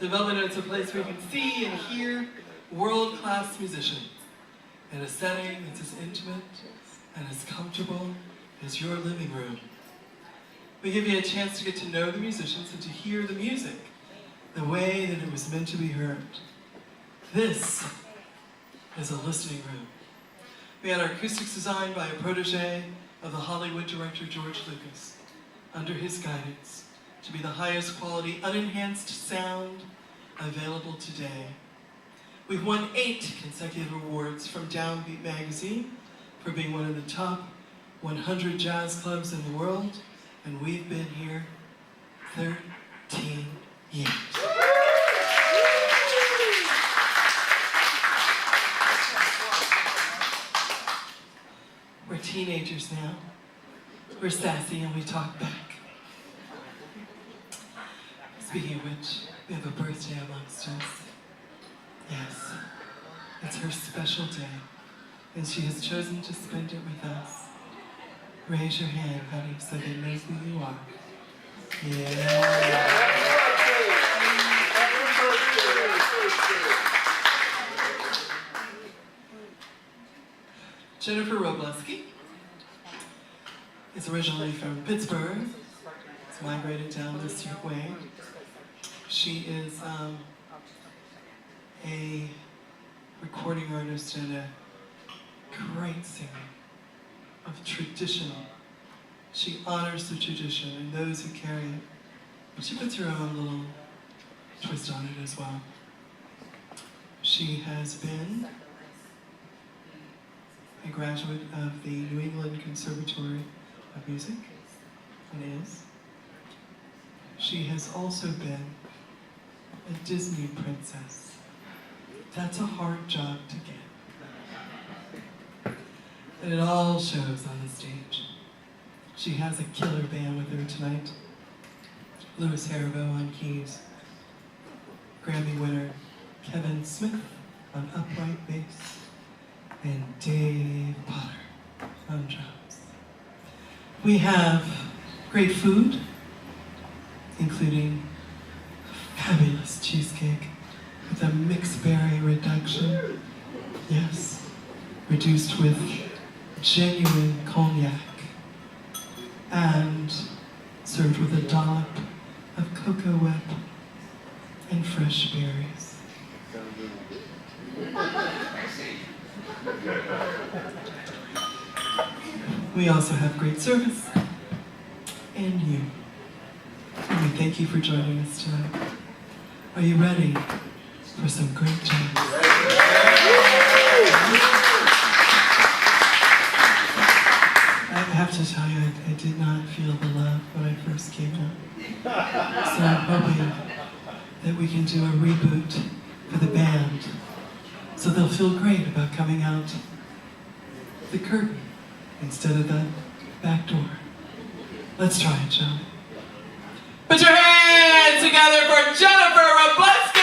The Velvet is a place where you can see and hear world-class musicians in a setting that's as intimate and as comfortable as your living room. We give you a chance to get to know the musicians and to hear the music the way that it was meant to be heard. This is a listening room. We had our acoustics designed by a protege of the Hollywood director George Lucas, under his guidance, to be the highest quality unenhanced sound available today. We've won 8 consecutive awards from Downbeat magazine for being one of the top 100 jazz clubs in the world, and we've been here 13 years. We're teenagers now. We're sassy and we talk back. Speaking of which, we have a birthday amongst us. Yes, it's her special day, and she has chosen to spend it with us. Raise your hand, honey, so they know who you are. Yeah. Jennifer Wrobleski is originally from Pittsburgh. It's migrated down this way. She is a recording artist and a great singer of traditional. She honors the tradition and those who carry it, but she puts her own little twist on it as well. She has been a graduate of the New England Conservatory of Music, and is. She has also been a Disney princess. That's a hard job to get. And it all shows on the stage. She has a killer band with her tonight. Louis Heriveaux on keys, Grammy winner Kevin Smith on upright bass, and Dave Potter on drums. We have great food, including a fabulous cheesecake with a mixed berry reduction. Yes, reduced with genuine cognac and served with a dollop of cocoa whip and fresh berries. We also have great service and you. And we thank you for joining us tonight. Are you ready for some great jazz? I have to tell you, I did not feel the love when I first came out. So I'm hoping that we can do a reboot for the band, so they'll feel great about coming out the curtain instead of the back door. Let's try it, shall we? Put your hands together for Jennifer Wrobleski!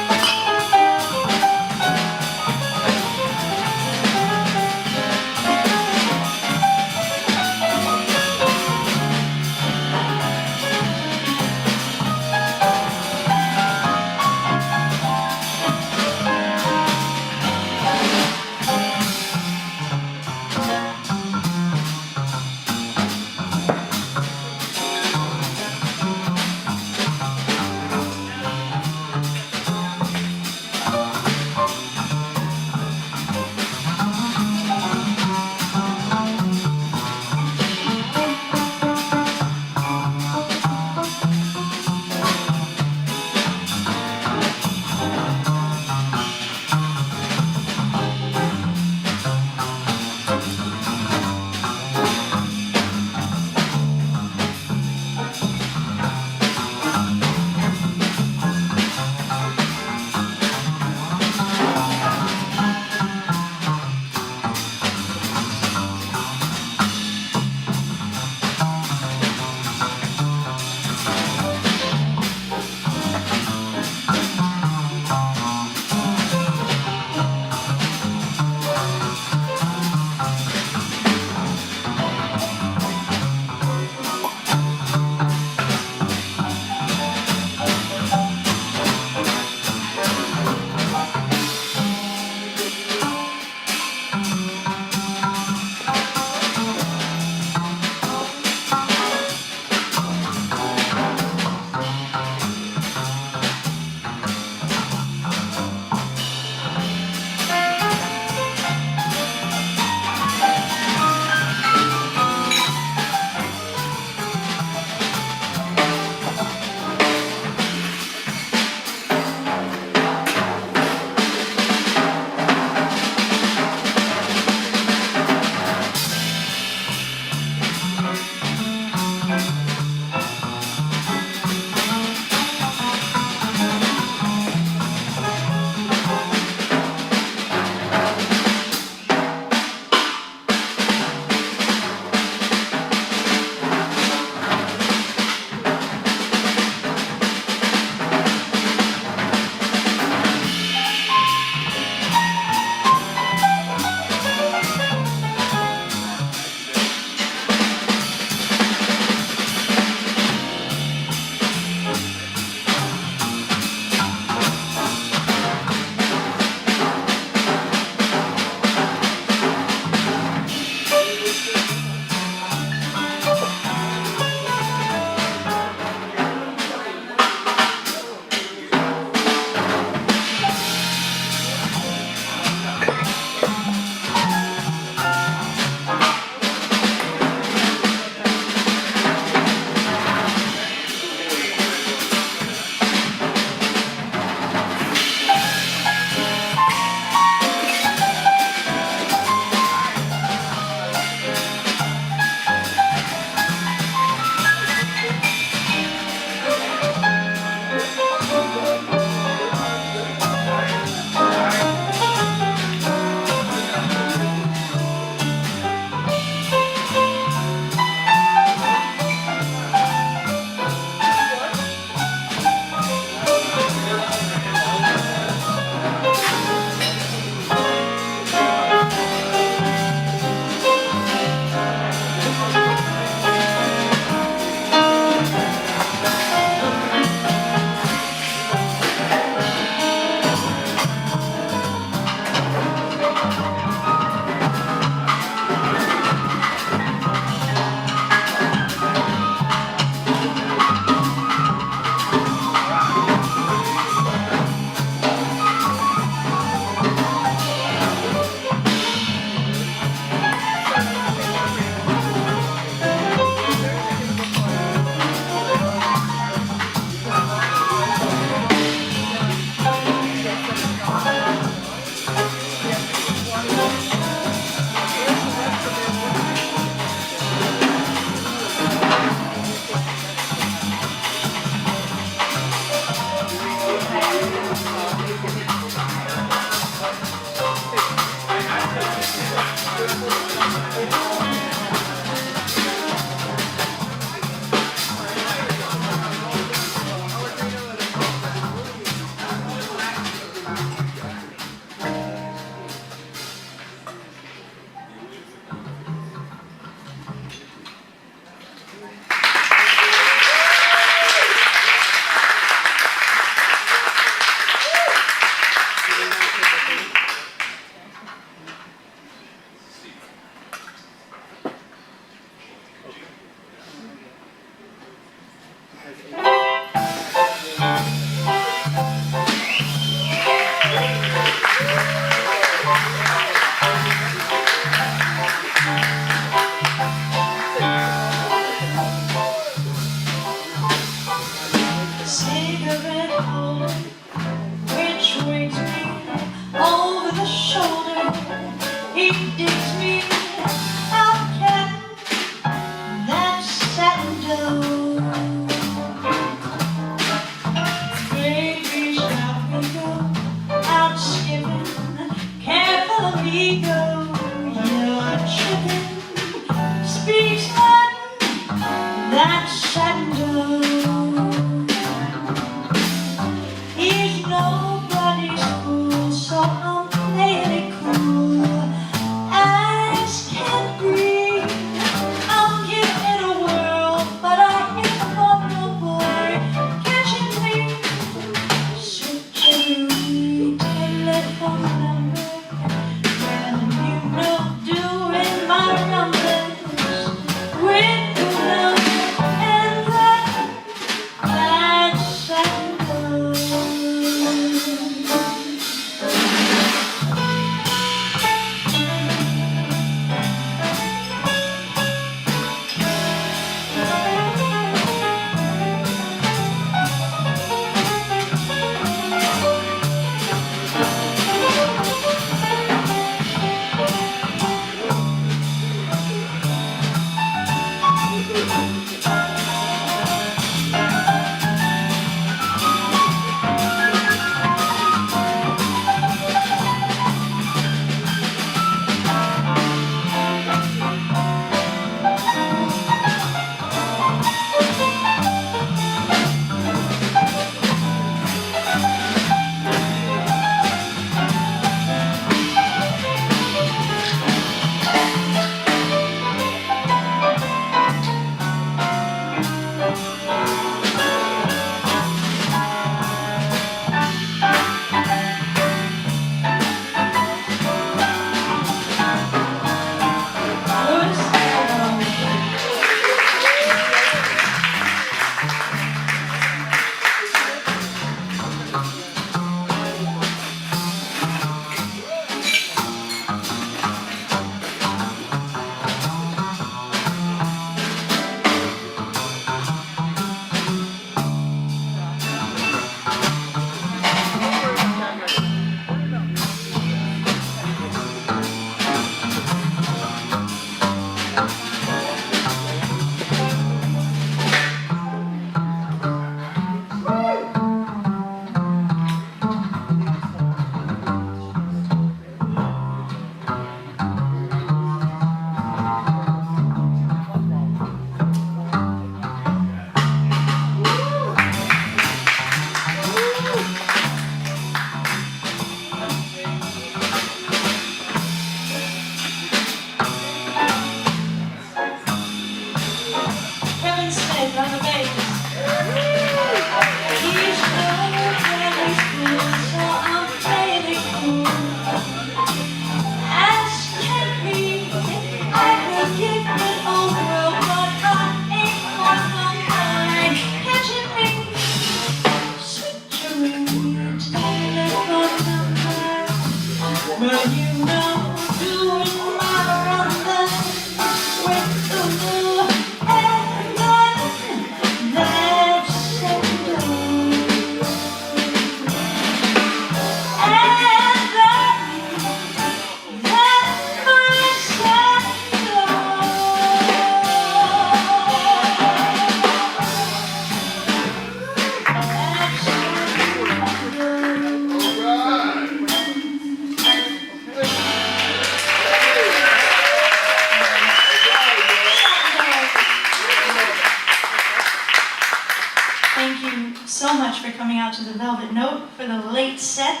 coming out to the Velvet Note for the late set.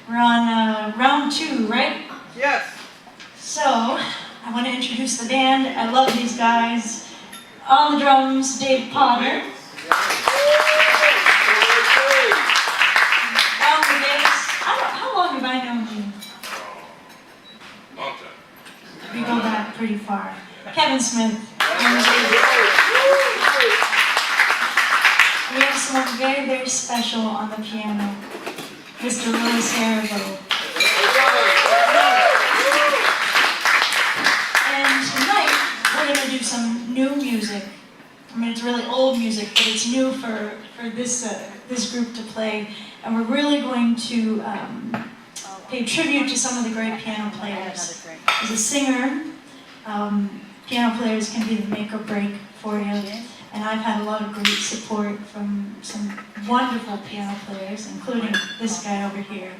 We're on round 2, right? Yes. So, I want to introduce the band. I love these guys. On the drums, Dave Potter. On the bass, how long have I known you? Long time. We go back pretty far. Kevin Smith. We have someone very, very special on the piano, Mr. Heriveaux. And tonight, we're going to do some new music. I mean, it's really old music, but it's new for this group to play. And we're really going to pay tribute to some of the great piano players. As a singer, piano players can be the make or break for you. And I've had a lot of great support from some wonderful piano players, including this guy over here.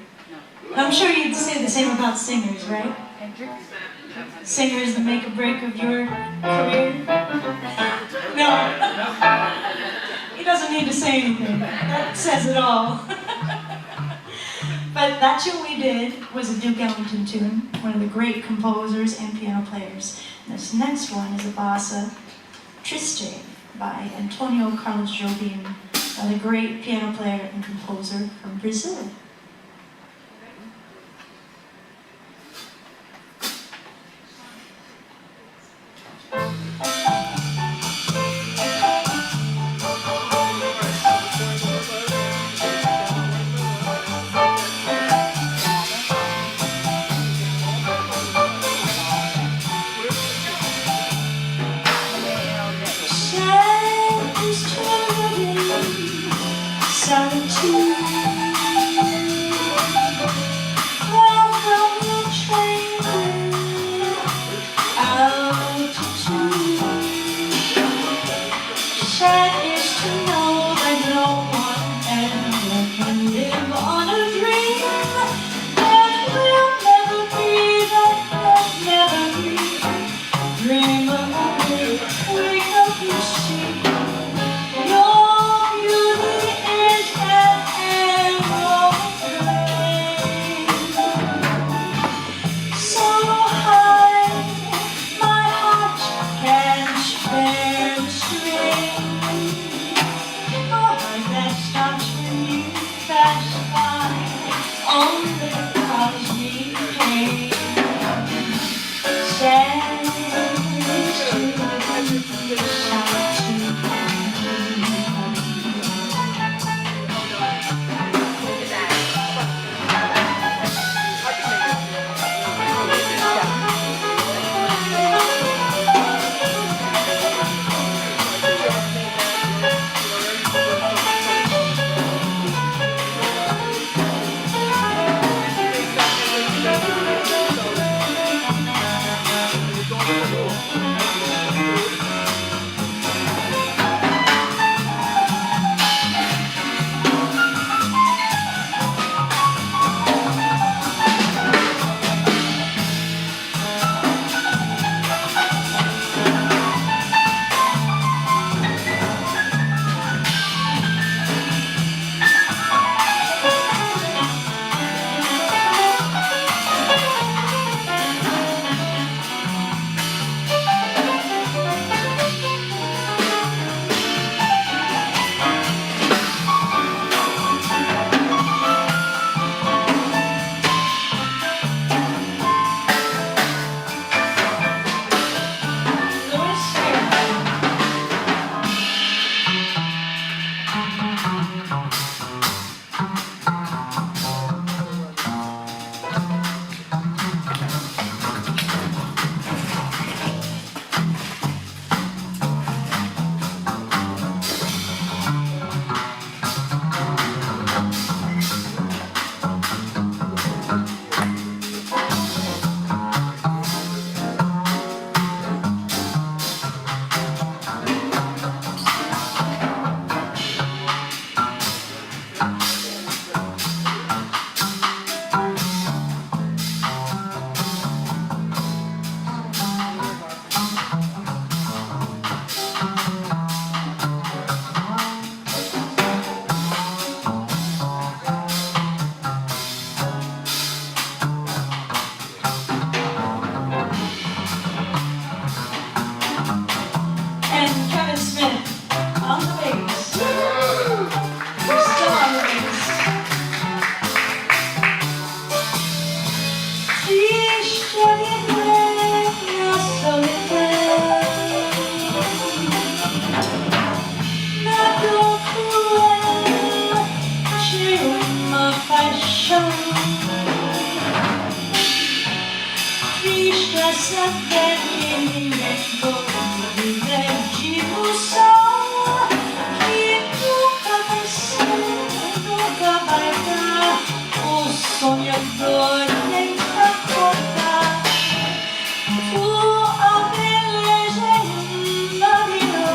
I'm sure you'd say the same about singers, right? Singer is the make or break of your career? No. He doesn't need to say anything. That says it all. But That Tune We Did was a Duke Ellington tune, one of the great composers and piano players. And this next one is a bossa, Triste, by Antonio Carlos Jobim, another great piano player and composer from Brazil. Solitude. Ficha saber quem é viver de ilusão que nunca vai ser, nunca vai dar. O sonhador nem pra contar. Tua beleza invadiu.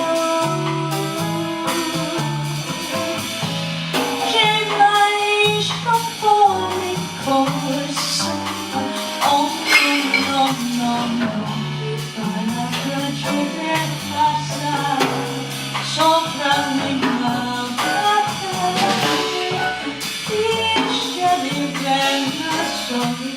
Quem mais compõe coração? Oh, não, não, não. Para te passar só pra me maltratar. Deixa viver na solidão.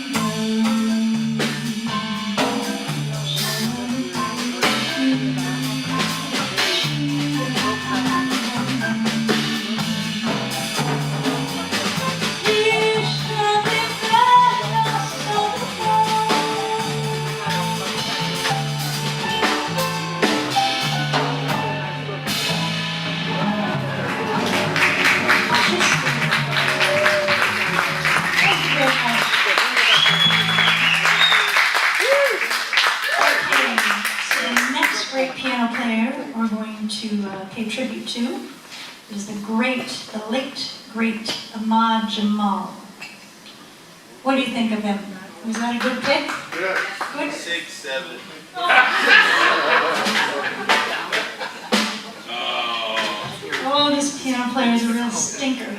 We're going to pay tribute to is the late, great Ahmad Jamal. What do you think of him? Was that a good pick? Good. Good? 6, 7. Oh, this piano player is a real stinker.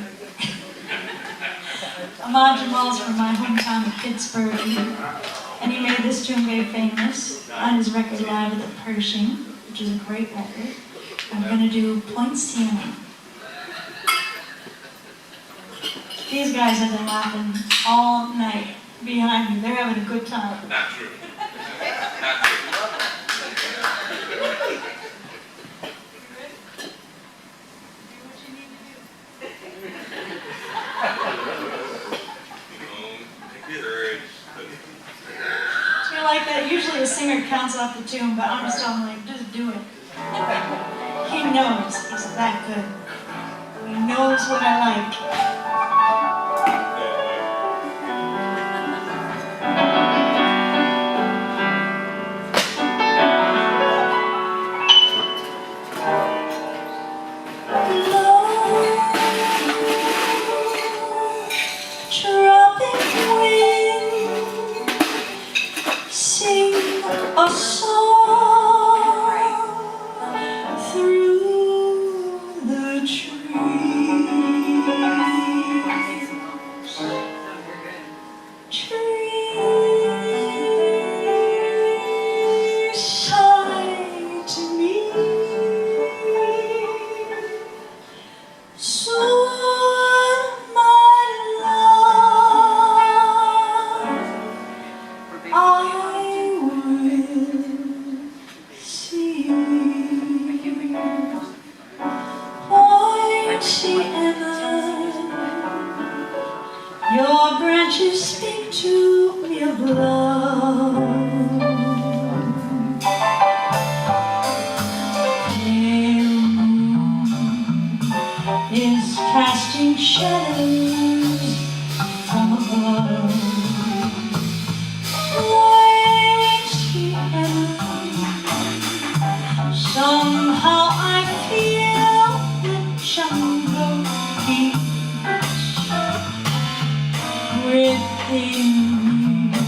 Ahmad Jamal's from my hometown of Pittsburgh, and he made this tune very famous on his record Live at the Pershing, which is a great record. I'm going to do Poinciana. These guys have been laughing all night behind me. They're having a good time. Not true. Not true. So like that, usually a singer counts off the tune, but I'm just telling him, like, just do it. He knows he's that good. He knows what I like. A song through the trees. Trees sigh to me. Soon, my love, I will see Poinciana. Your branches speak to me of love. Pale moon is casting shadows from above. Somehow I feel the jungle beat within me.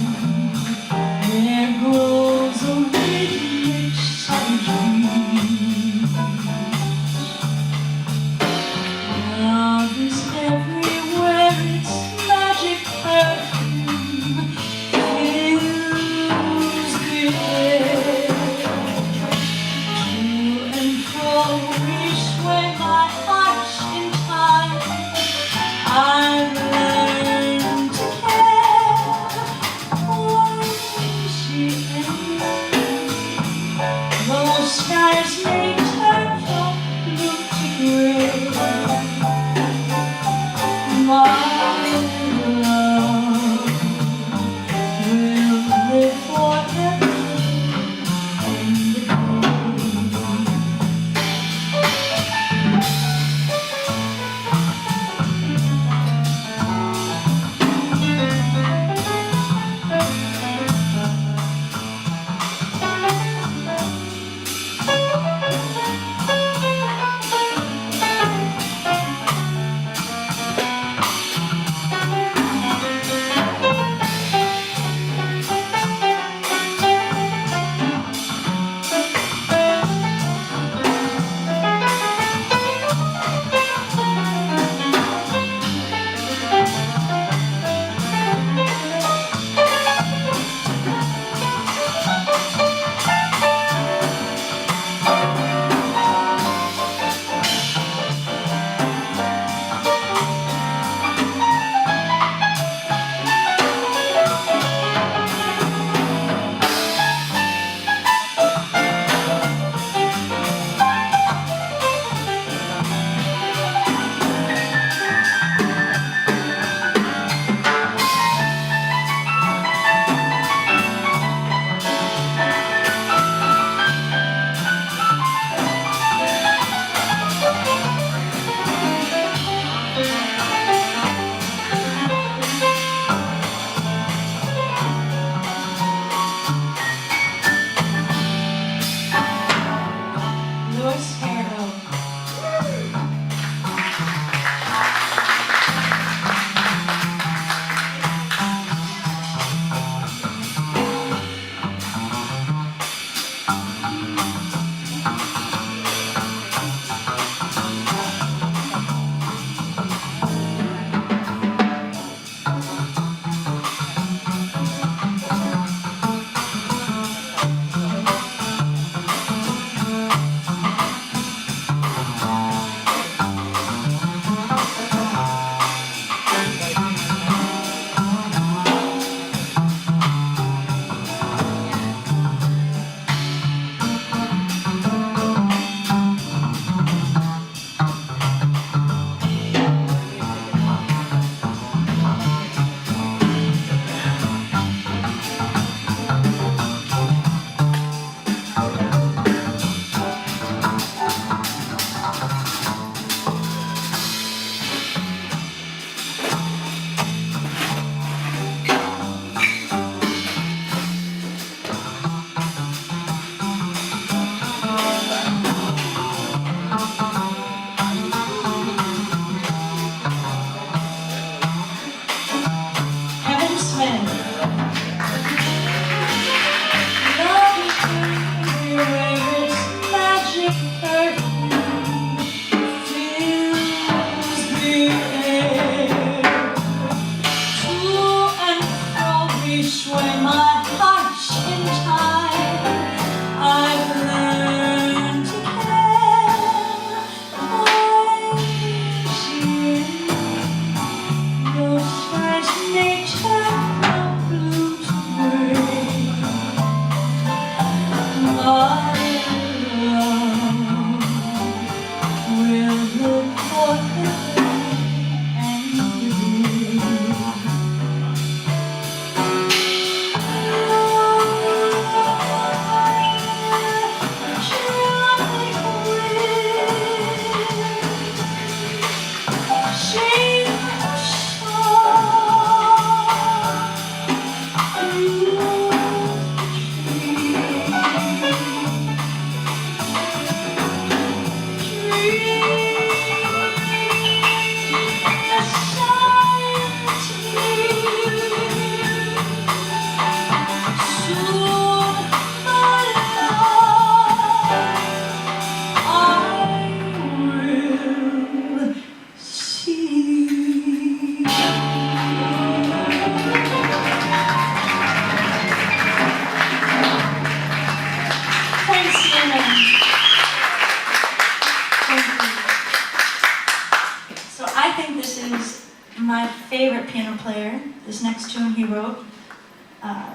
my favorite piano player. This next tune he wrote,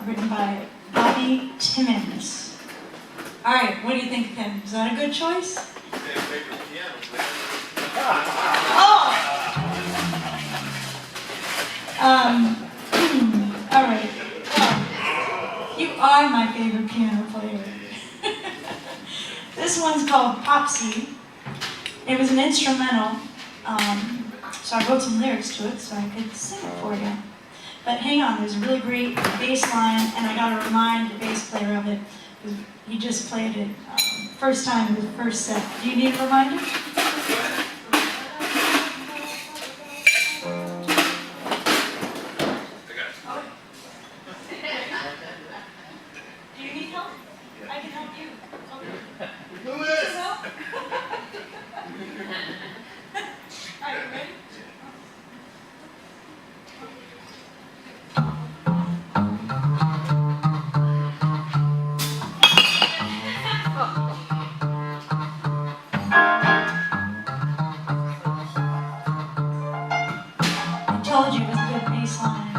written by Bobby Timmons. All right, what do you think, Ken? Is that a good choice? Favorite piano player. Oh! All right. Well, you are my favorite piano player. This one's called Popsy. It was an instrumental, so I wrote some lyrics to it so I could sing it for you. But hang on, there's a really great bass line, and I gotta remind the bass player of it, because he just played it first time in the first set. Do you need a reminder? Do you need help? I can help you. Okay. Help? Are you ready? I told you it was a good bass line.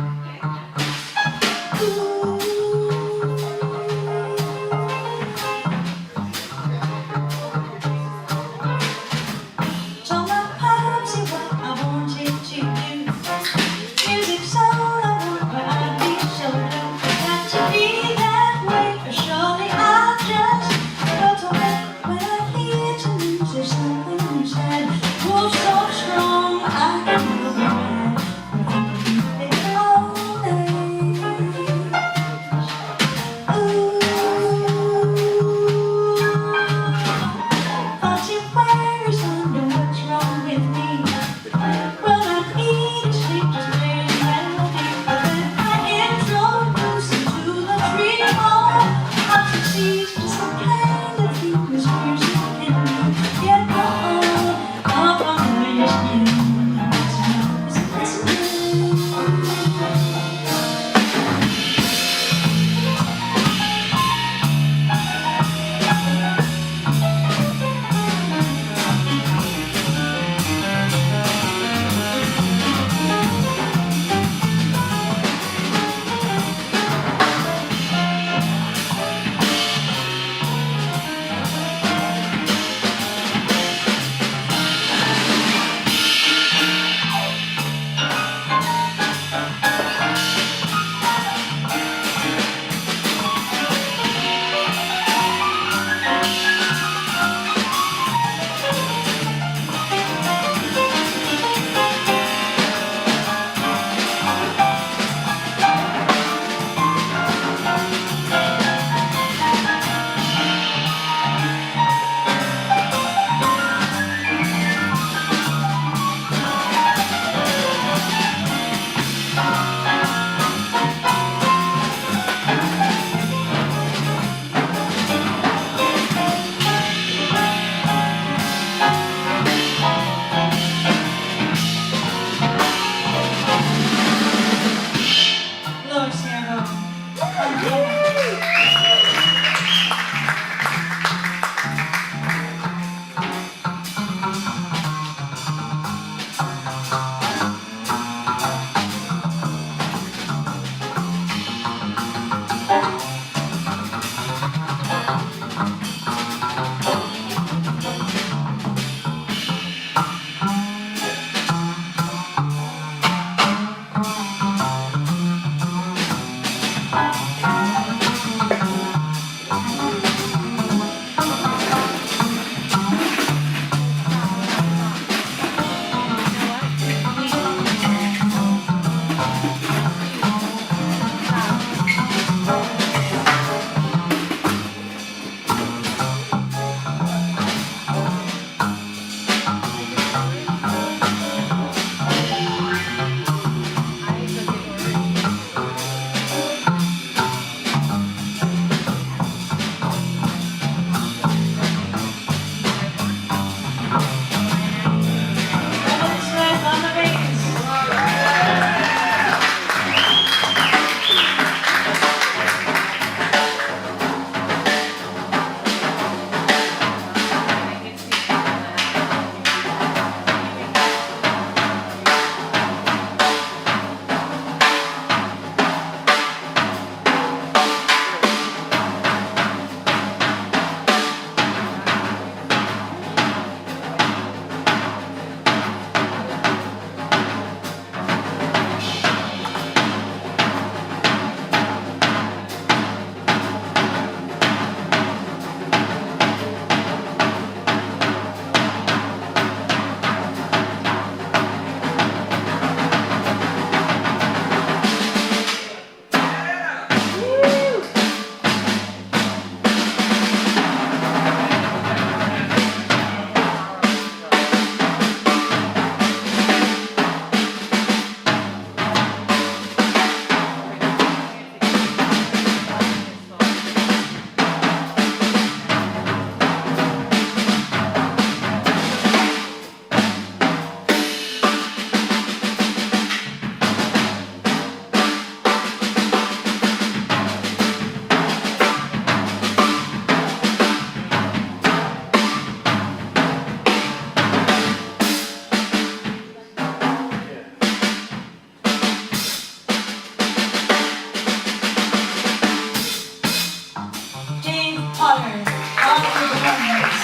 water on the gardens.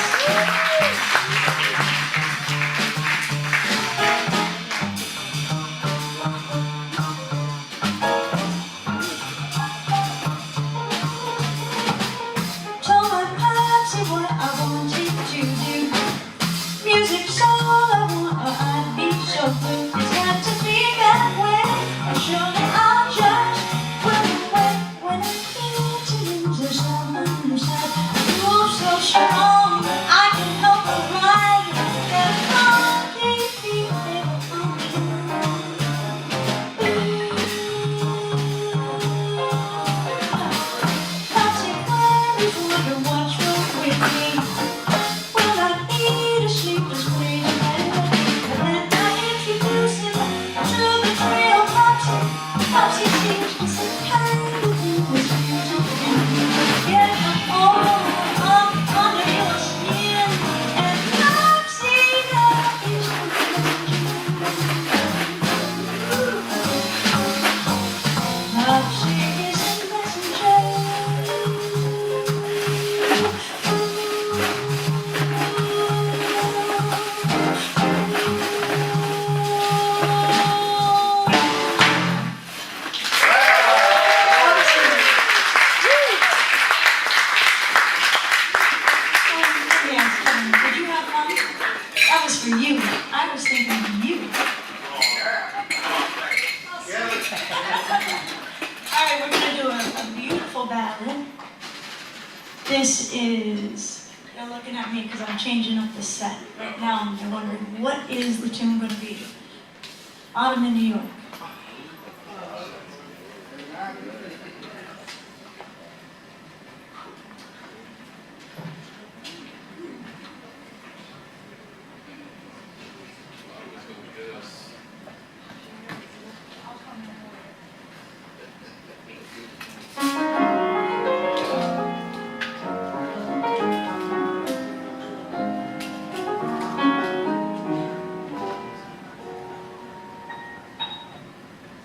Told my popsy what I wanted to do. Music's all I want, or I'd be so blue. It's got to be that way, or surely I'll just run away. When I feel to lose, there's someone inside. You're so strong, I can help but ride. That funky feeling on you. Popsy clouds wonder what's wrong with me. Well, I need a sleepless crazy night. But then I introduce him to the trio. Popsy seems to say kind of thing was music. Get all up under your skin. And Popsy, that is the Popsy is the messenger. Yes, did you have fun? That was for you. I was thinking of you. All right, we're gonna do a beautiful ballad. This is, you're looking at me because I'm changing up the set. Right now, you're wondering, what is the tune gonna be? Autumn in New York.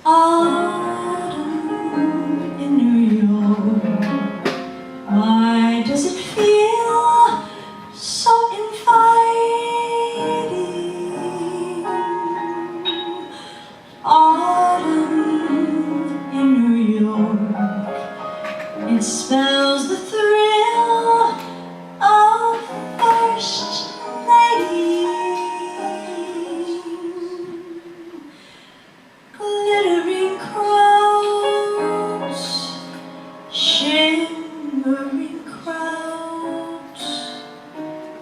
Autumn in New York, why does it feel so inviting? Autumn in New York, it spells the thrill of first nighting. Glittering crowds, shimmering crowds,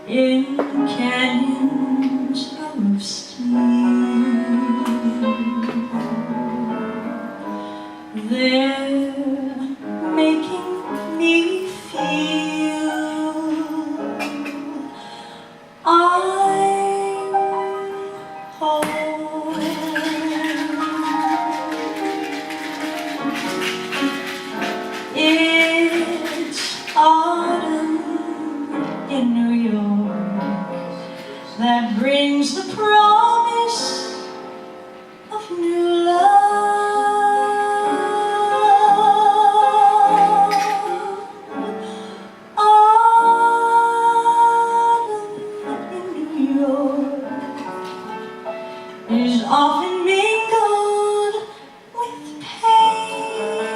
in canyons of steel. They're making me feel I'm home. It's autumn in New York that brings the promise of new love. Autumn in New York is often mingled with pain.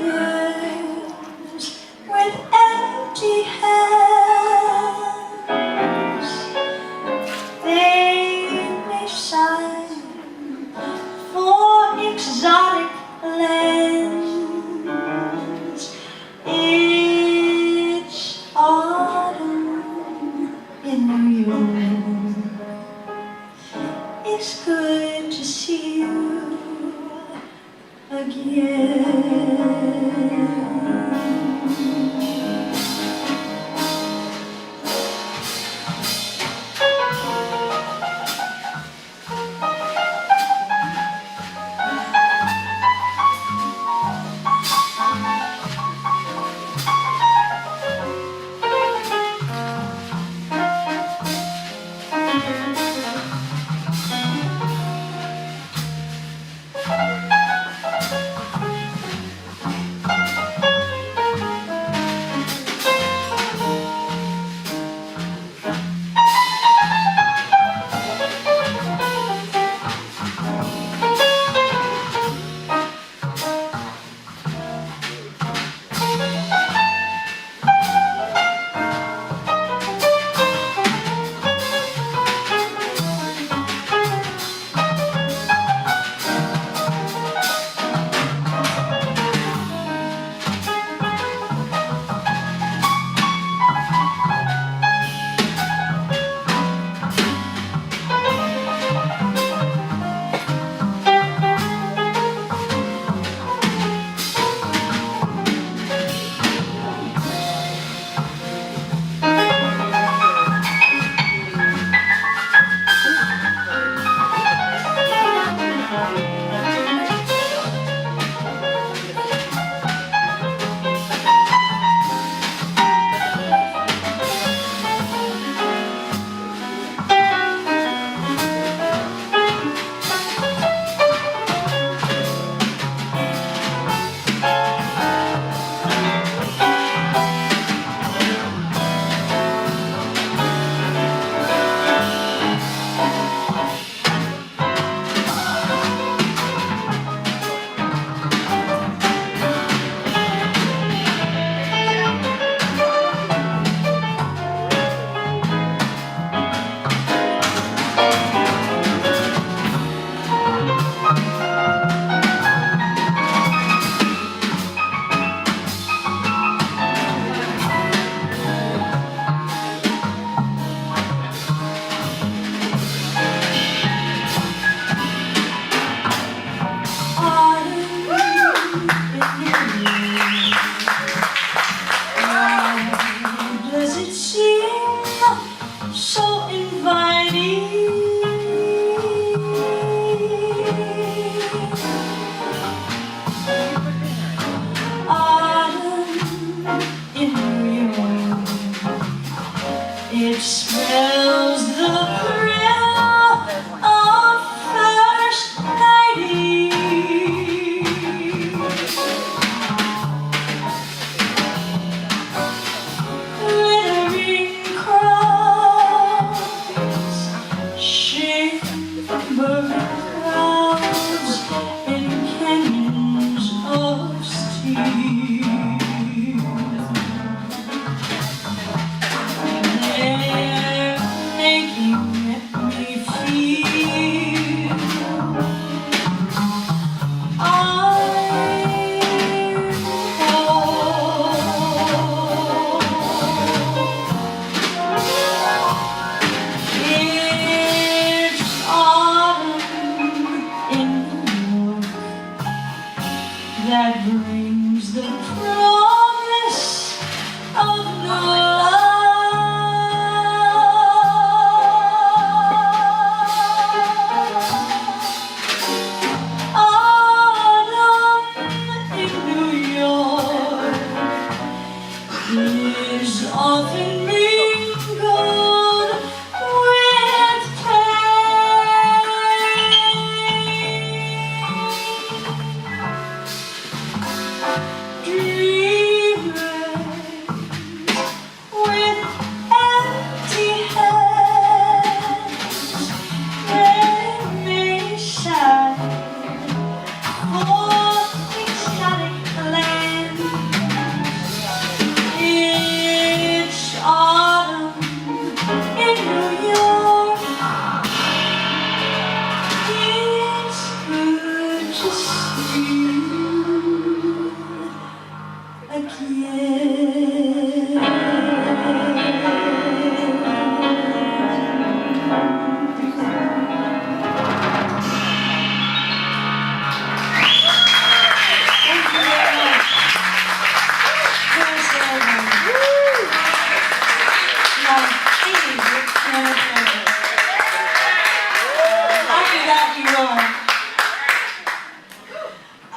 Dreamers with empty hands, they may sigh for exotic lands. It's autumn in New York. It's good to see you again.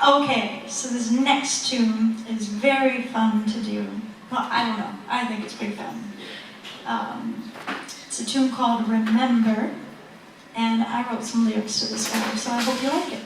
Okay, so this next tune is very fun to do. Well, I don't know. I think it's pretty fun. It's a tune called Remember, and I wrote some lyrics to this one, so I hope you like it.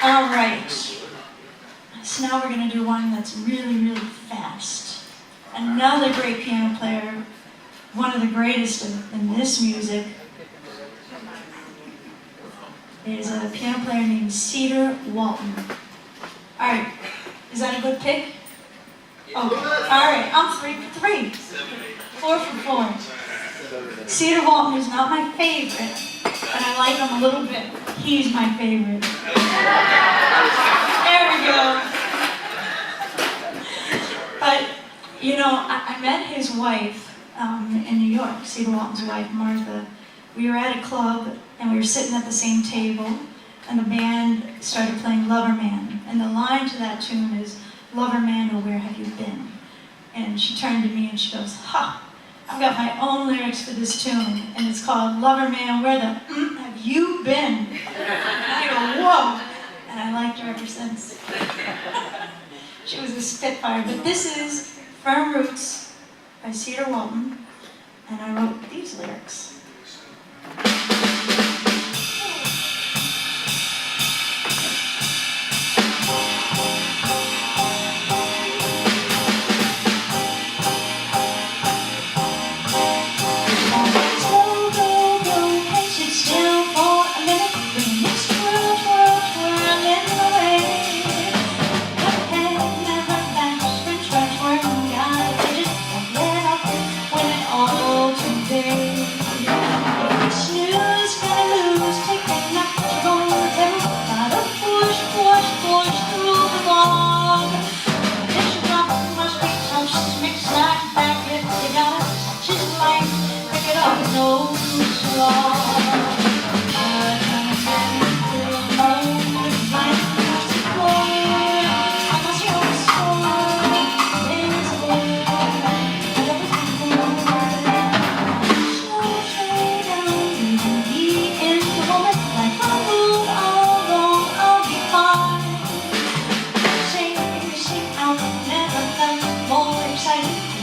All right. So now we're going to do one that's really, really fast. Another great piano player one of the greatest in this music is a piano player named Cedar Walton. All right, is that a good pick? Okay, all right, I'm 3 for 3. 4 for 4. Cedar Walton is not my favorite, but I like him a little bit. He's my favorite. There we go. But, you know, I met his wife in New York, Cedar Walton's wife, Martha. We were at a club, and we were sitting at the same table, and the band started playing Lover Man. And the line to that tune is, "Lover Man, oh, where have you been?" And she turned to me and she goes, "Ha, I've got my own lyrics for this tune, and it's called Lover Man, where the have you been?" And I go, whoa! And I liked her ever since. She was a spitfire. But this is Firm Roots by Cedar Walton, and I wrote these lyrics.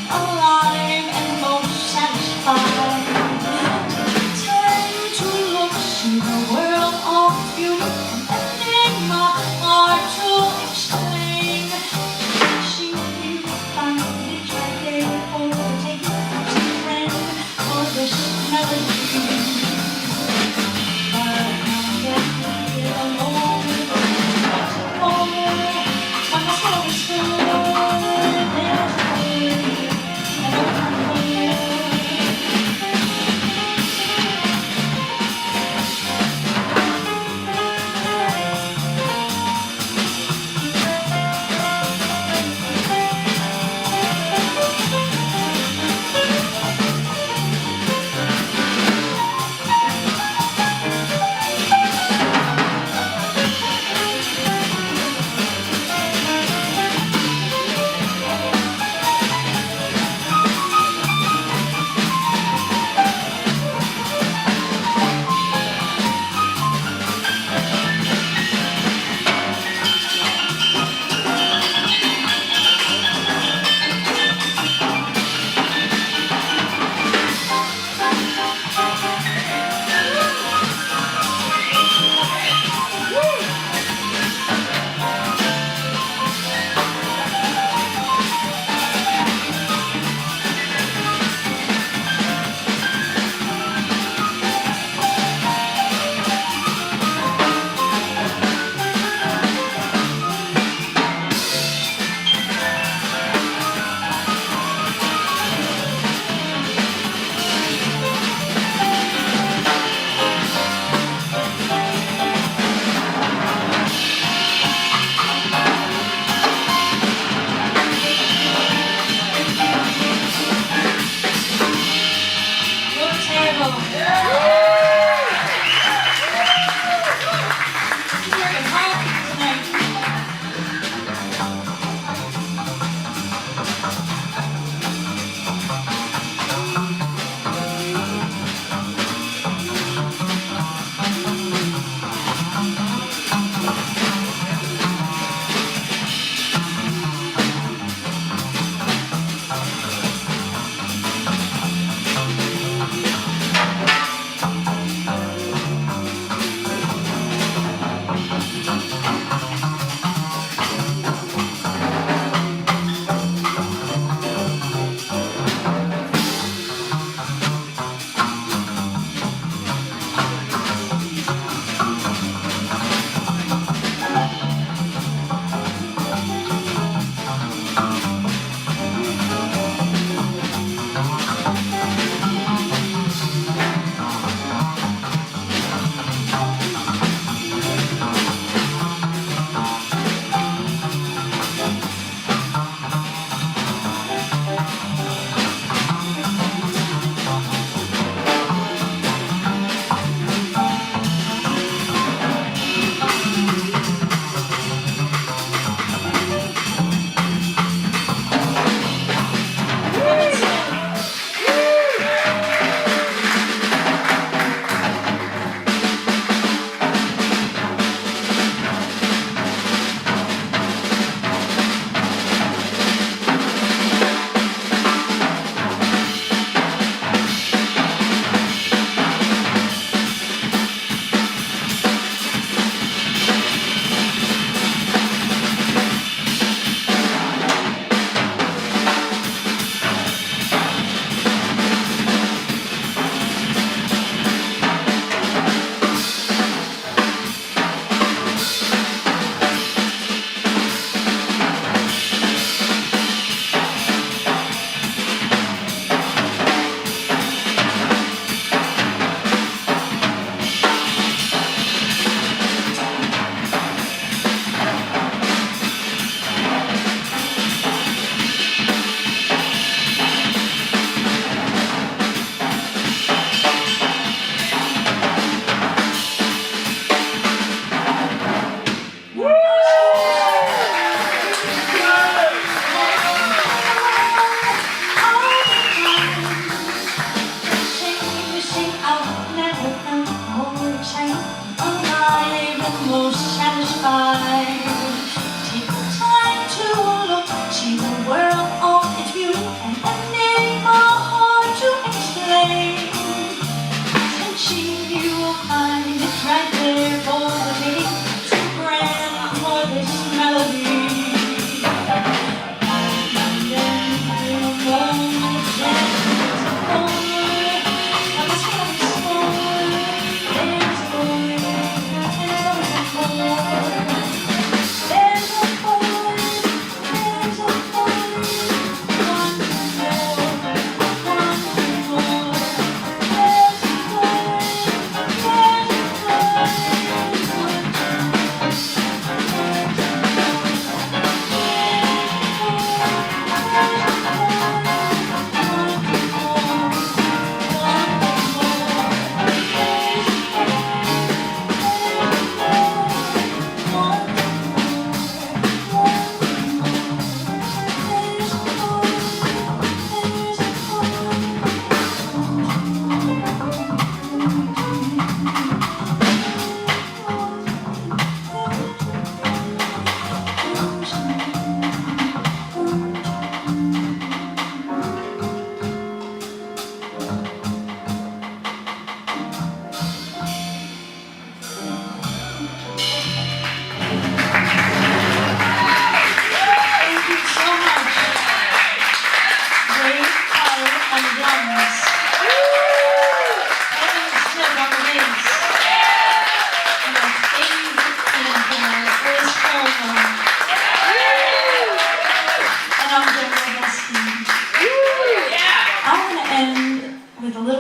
Alive and most satisfied. Time to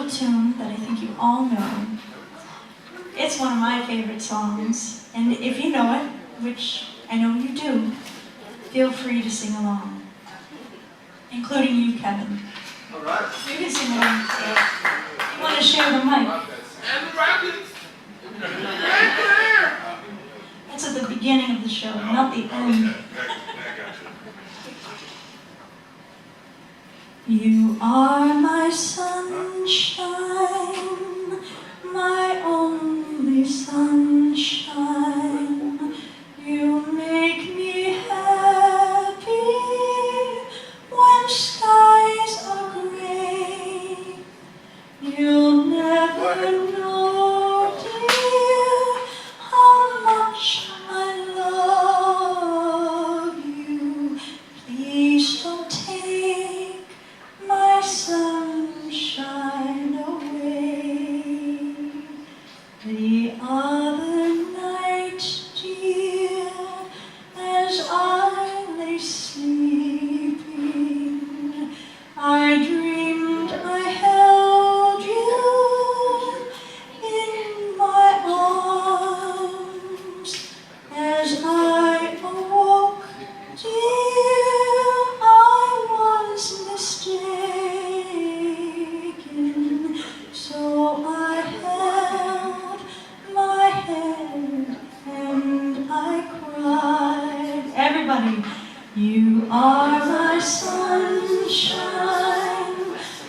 little tune that I think you all know. It's one of my favorite songs, and if you know it, which I know you do, feel free to sing along, including you, Kevin. All right. You can sing along. You want to share the mic? And the Rockets. Right there. That's at the beginning of the show, not the end. You are my sunshine, my only sunshine. You make me happy when skies are gray. You'll never know, dear, how much I love you. Please don't take my sunshine away. The other night, dear, as I lay sleeping, I dreamed I held you in my arms. As I awoke, dear, I was mistaken. So I held my head and I cried. Everybody, you are my sunshine,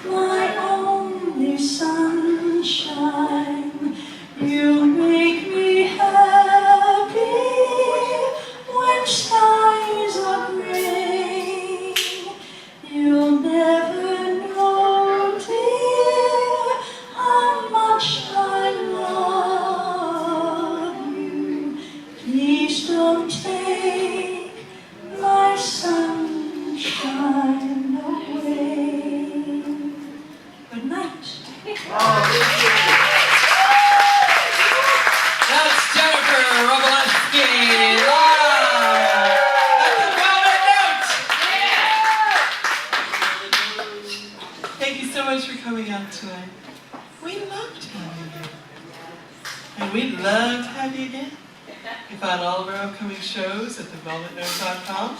my only sunshine. You make me happy when skies are gray. You'll never know, dear, how much I love you. Please don't take my sunshine away. Good night. That's Jennifer Wrobleski live at the Velvet Note. Thank you so much for coming out tonight. We loved having you. And we'd love to have you again. You can find all of our upcoming shows at thevelvetnote.com.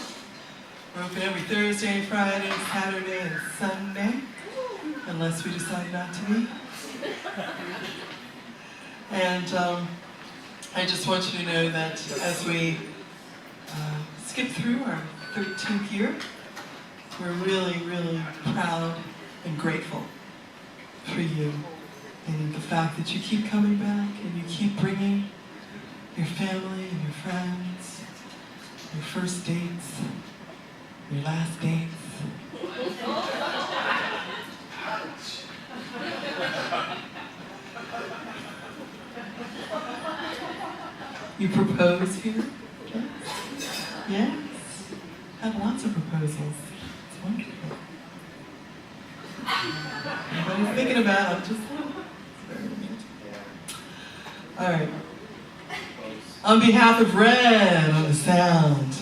We're open every Thursday, Friday, Saturday, and Sunday, unless we decide not to be. And I just want you to know that as we skip through our 13th year, we're really, really proud and grateful for you and the fact that you keep coming back and you keep bringing your family and your friends, your first dates, your last dates. You propose here? Yes? Had lots of proposals. It's wonderful. Everybody's thinking about it. Just all right. On behalf of Red on the sound,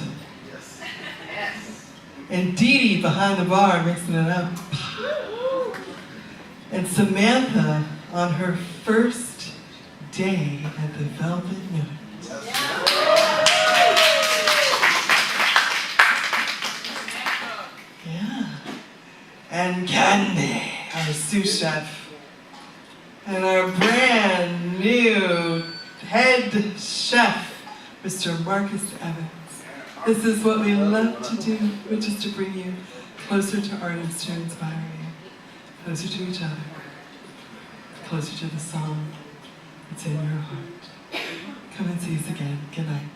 and Dee Dee behind the bar mixing it up, and Samantha on her first day at the Velvet Note. Yeah. And Candy, our sous chef, and our brand new head chef, Mr. Marcus Evans. This is what we love to do, which is to bring you closer to artists who inspire you, closer to each other, closer to the song that's in your heart. Come and see us again. Good night.